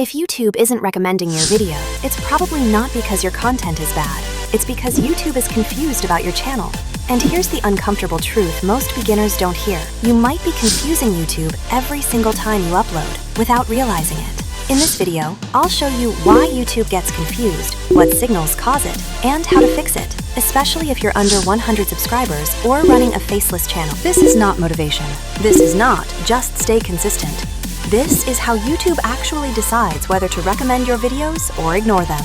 If YouTube isn't recommending your video, it's probably not because your content is bad. It's because YouTube is confused about your channel. And here's the uncomfortable truth most beginners don't hear. You might be confusing YouTube every single time you upload without realizing it. In this video, I'll show you why YouTube gets confused, what signals cause it, and how to fix it, especially if you're under 100 subscribers or running a faceless channel. This is not motivation. This is not just stay consistent. This is how YouTube actually decides whether to recommend your videos or ignore them.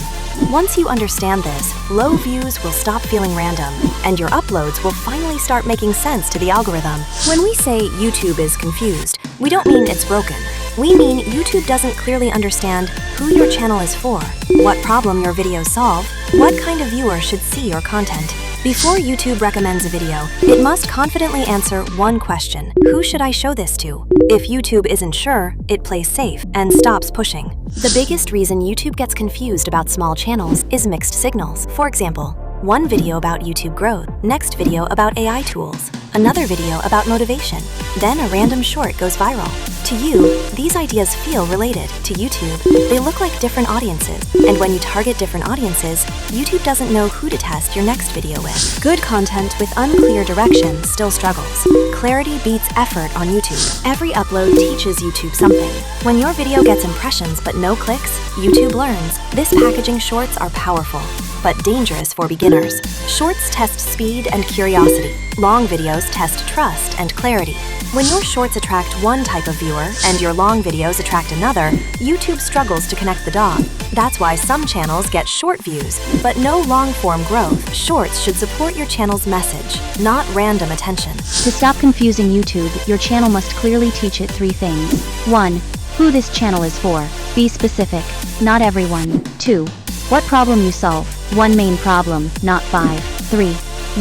Once you understand this, low views will stop feeling random, and your uploads will finally start making sense to the algorithm. When we say YouTube is confused, we don't mean it's broken. We mean YouTube doesn't clearly understand who your channel is for, what problem your videos solve, what kind of viewer should see your content. Before YouTube recommends a video, it must confidently answer one question: who should I show this to? If YouTube isn't sure, it plays safe and stops pushing. The biggest reason YouTube gets confused about small channels is mixed signals. For example, one video about YouTube growth, next video about AI tools, another video about motivation, then a random short goes viral. To you, these ideas feel related. To YouTube, they look like different audiences. And when you target different audiences, YouTube doesn't know who to test your next video with. Good content with unclear direction still struggles. Clarity beats effort on YouTube. Every upload teaches YouTube something. When your video gets impressions but no clicks, YouTube learns. This packaging shorts are powerful, but dangerous for beginners. Shorts test speed and curiosity. Long videos test trust and clarity. When your shorts attract one type of viewer and your long videos attract another, YouTube struggles to connect the dots. That's why some channels get short views, but no long-form growth. Shorts should support your channel's message, not random attention. To stop confusing YouTube, your channel must clearly teach it 3 things. 1. Who this channel is for. Be specific, not everyone. 2. What problem you solve. One main problem, not 5. 3.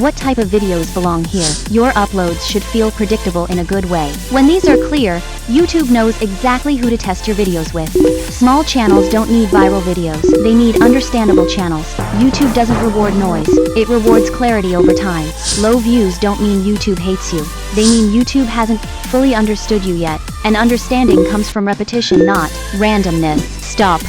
What type of videos belong here? Your uploads should feel predictable in a good way. When these are clear, YouTube knows exactly who to test your videos with. Small channels don't need viral videos. They need understandable channels. YouTube doesn't reward noise. It rewards clarity over time. Low views don't mean YouTube hates you. They mean YouTube hasn't fully understood you yet. And understanding comes from repetition, not randomness. Stop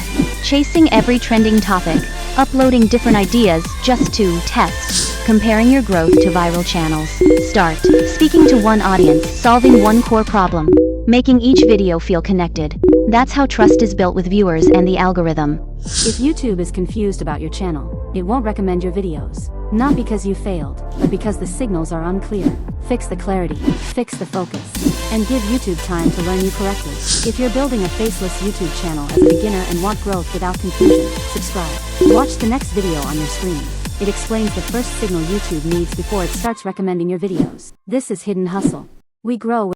chasing every trending topic, uploading different ideas just to test. Comparing your growth to viral channels. Start speaking to one audience, solving one core problem, making each video feel connected. That's how trust is built with viewers and the algorithm. If YouTube is confused about your channel, it won't recommend your videos. Not because you failed, but because the signals are unclear. Fix the clarity, fix the focus, and give YouTube time to learn you correctly. If you're building a faceless YouTube channel as a beginner and want growth without confusion, subscribe. Watch the next video on your screen. It explains the first signal YouTube needs before it starts recommending your videos. This is Hidden Hustle. We grow